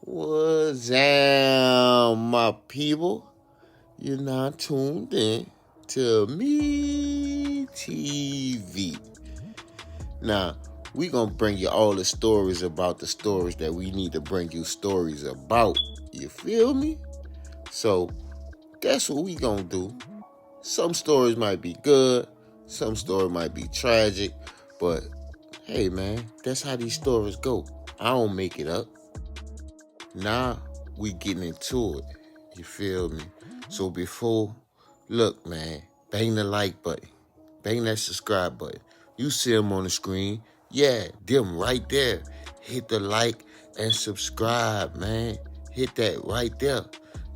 What's up, my people? You're not tuned in to me TV. Now, we gonna bring you all the stories about the stories that we need to bring you stories about. You feel me? So, that's what we gonna do. Some stories might be good, some stories might be tragic, but hey man, that's how these stories go. I don't make it up. Now we getting into it. You feel me? So look man, bang the like button. Bang that subscribe button. You see them on the screen. Yeah, them right there. Hit the like and subscribe, man. Hit that right there.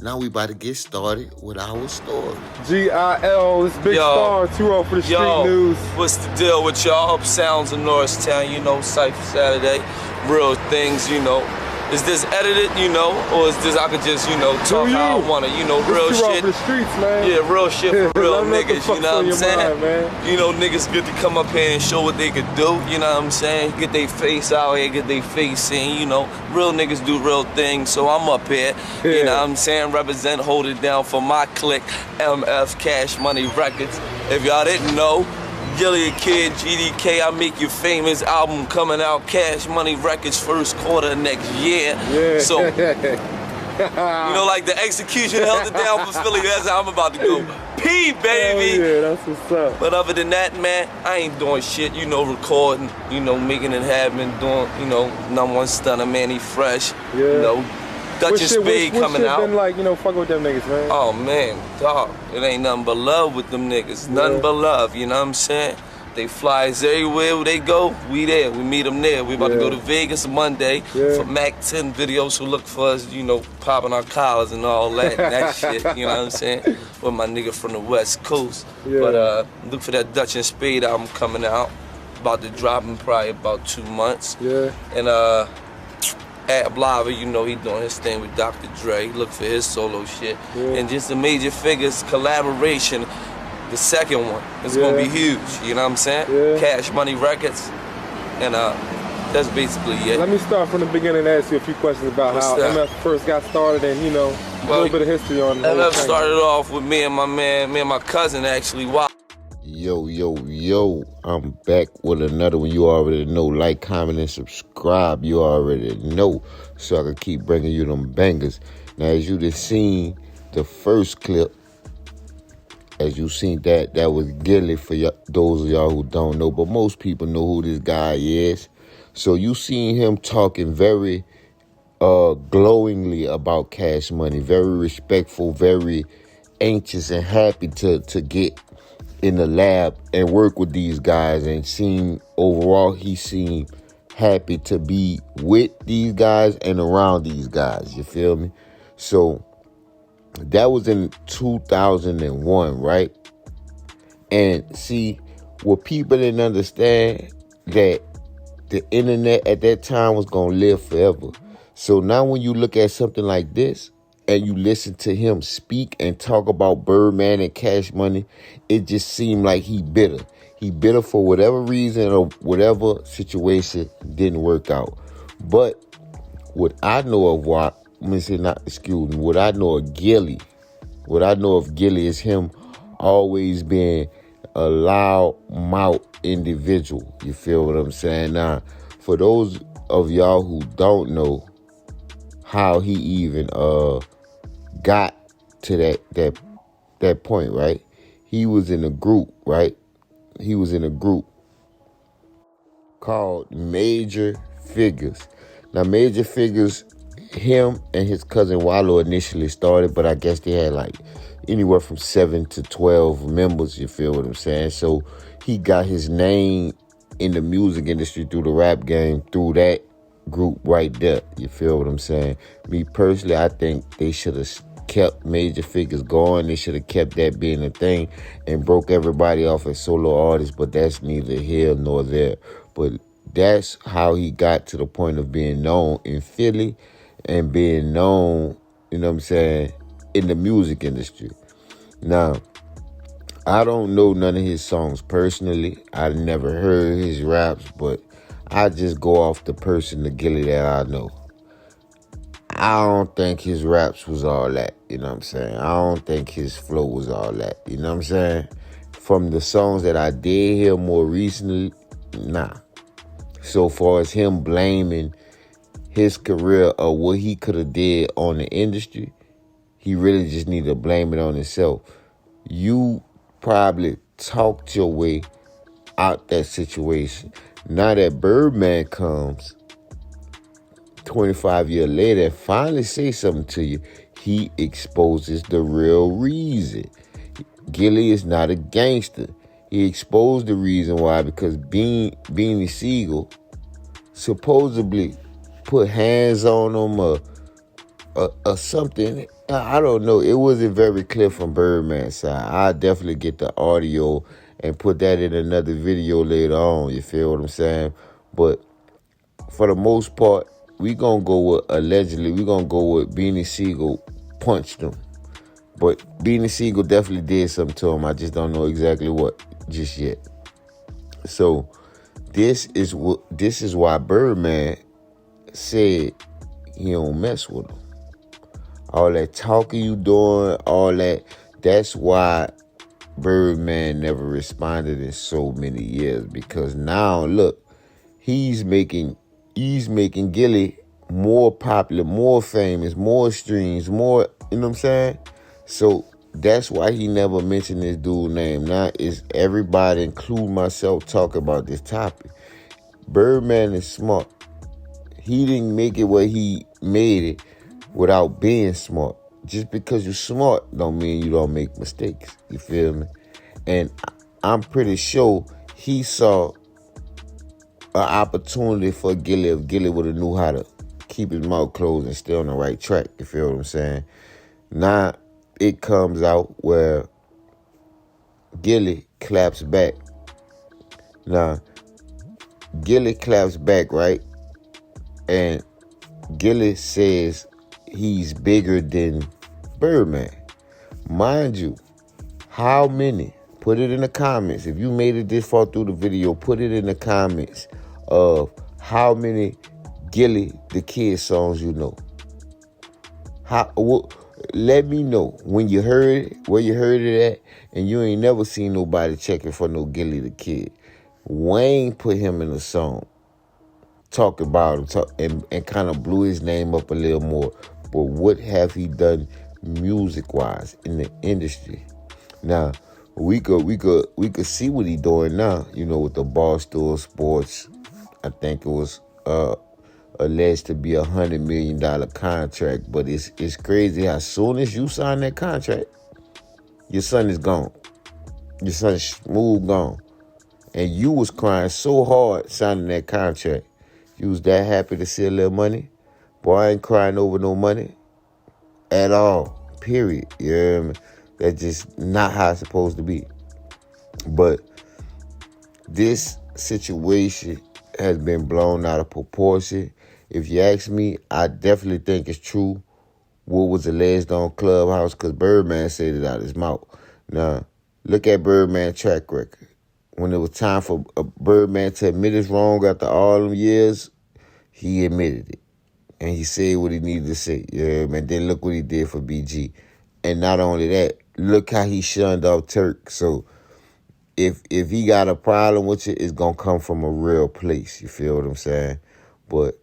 Now we about to get started with our story. G.I.L. This big star, 2-0 for the street news. What's the deal with y'all? Sounds of Norristown, Cypher Saturday. Real things, Is this edited, or is this I could just, talk how I want to, real shit. For the streets, man. Yeah, real shit for real niggas, you know what I'm saying? Mind, Niggas get to come up here and show what they could do, you know what I'm saying? Get their face out here, get their face seen, Real niggas do real things, so I'm up here, you know what I'm saying? Represent, hold it down for my clique, MF Cash Money Records. If y'all didn't know, Gillie Kid, GDK, I Make You Famous album coming out, Cash Money Records first quarter next year. Yeah. So, like the execution held it down for Philly, that's how I'm about to go. P, baby! Oh, yeah, that's what's up. But other than that, man, I ain't doing shit, recording, making it happen, doing, number one stunner, Manny Fresh, Dutch and Spade coming out. Been like, fucking with them niggas, man? Oh man, dog, it ain't nothing but love with them niggas. Nothing but love, you know what I'm saying? They flies everywhere where they go, we there, we meet them there. We about to go to Vegas Monday for Mac 10 videos, so look for us, popping our collars and all that, and that shit, you know what I'm saying? With my nigga from the West Coast. But look for that Dutch and Spade album coming out. About to drop in probably about 2 months. And Ab Lava, he doing his thing with Dr. Dre. Look for his solo shit. And just the Major Figures collaboration, the second one, is gonna be huge, you know what I'm saying? Cash Money Records. And that's basically it. Let me start from the beginning and ask you a few questions about how MF first got started and, a little bit of history on MF started off with me and my cousin actually. Wow. Yo, I'm back with another one. You already know. Like, comment, and subscribe. You already know. So I can keep bringing you them bangers. Now, as you just seen the first clip, as you seen that was Gilly for those of y'all who don't know. But most people know who this guy is. So you seen him talking very glowingly about Cash Money. Very respectful, very anxious and happy to get in the lab and work with these guys, and he seemed happy to be with these guys and around these guys, you feel me? So that was in 2001, right? And see, what people didn't understand, that the internet at that time was gonna live forever. So now when you look at something like this, and you listen to him speak and talk about Birdman and Cash Money, it just seemed like he bitter. He bitter for whatever reason or whatever situation didn't work out. But what I know of what I know of Gilly, is him always being a loud mouth individual. You feel what I'm saying? Now, for those of y'all who don't know how he even got to that point, right? He was in a group, right? He was in a group called Major Figures. Now, Major Figures, him and his cousin Wallow initially started, but I guess they had like anywhere from 7 to 12 members, you feel what I'm saying? So he got his name in the music industry through the rap game, through that group right there, you feel what I'm saying? Me personally, I think they should have kept Major Figures going. They should have kept that being a thing and broke everybody off as solo artists, but that's neither here nor there. But that's how he got to the point of being known in Philly and being known, in the music industry. Now, I don't know none of his songs personally. I never heard his raps, but I just go off the person, the Gilly that I know. I don't think his raps was all that, you know what I'm saying? I don't think his flow was all that, you know what I'm saying? From the songs that I did hear more recently, nah. So far as him blaming his career or what he could have did on the industry, he really just need to blame it on himself. You probably talked your way out that situation. Now that Birdman comes 25 years later and finally say something to you, he exposes the real reason. Gilly is not a gangster. He exposed the reason why, because Beanie Siegel supposedly put hands on him or something. I don't know. It wasn't very clear from Birdman's side. I'll definitely get the audio and put that in another video later on. You feel what I'm saying? But for the most part, we gonna go with, allegedly, we gonna go with Beanie Siegel punched him. But Beanie Siegel definitely did something to him. I just don't know exactly what just yet. So this is why Birdman said he don't mess with him. All that talking you doing, all that, that's why Birdman never responded in so many years. Because now, look, he's making Gilly more popular, more famous, more streams, more, you know what I'm saying? So that's why he never mentioned this dude's name. Now is everybody, including myself, talk about this topic. Birdman is smart. He didn't make it where he made it without being smart. Just because you're smart don't mean you don't make mistakes. You feel me? And I'm pretty sure he saw an opportunity for Gilly if Gilly would have knew how to keep his mouth closed and stay on the right track. You feel what I'm saying? Now it comes out where Gilly claps back. Now, Gilly claps back, right? And Gilly says he's bigger than Birdman. Mind you, how many? Put it in the comments. If you made it this far through the video, put it in the comments of how many Gilly the Kid songs you know. Let me know when you heard it, where you heard it at, and you ain't never seen nobody checking for no Gilly the Kid. Wayne put him in a song, talk about him, and kind of blew his name up a little more. But what have he done music-wise in the industry? Now, we could see what he doing now, you know, with the Barstool Sports. I think it was alleged to be $100 million contract, but it's crazy how soon as you sign that contract, your son is gone. Your son is smooth gone. And you was crying so hard signing that contract. You was that happy to see a little money. Boy, I ain't crying over no money at all, period. You know what I mean? That's just not how it's supposed to be. But this situation has been blown out of proportion. If you ask me, I definitely think it's true what was alleged on Clubhouse, because Birdman said it out his mouth. Now, look at Birdman's track record. When it was time for Birdman to admit his wrong after all them years, he admitted it. And he said what he needed to say. Yeah, man. Then look what he did for BG. And not only that, look how he shunned off Turk. So if he got a problem with you, it's going to come from a real place. You feel what I'm saying? But,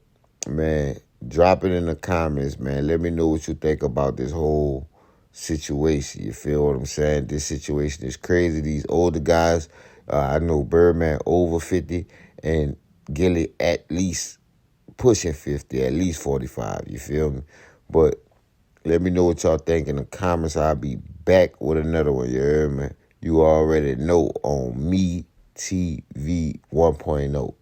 man, drop it in the comments, man. Let me know what you think about this whole situation. You feel what I'm saying? This situation is crazy. These older guys, I know Birdman over 50 and Gilly at least pushing 50, at least 45. You feel me? But let me know what y'all think in the comments. I'll be back with another one. You heard me? You already know on Me TV 1.0.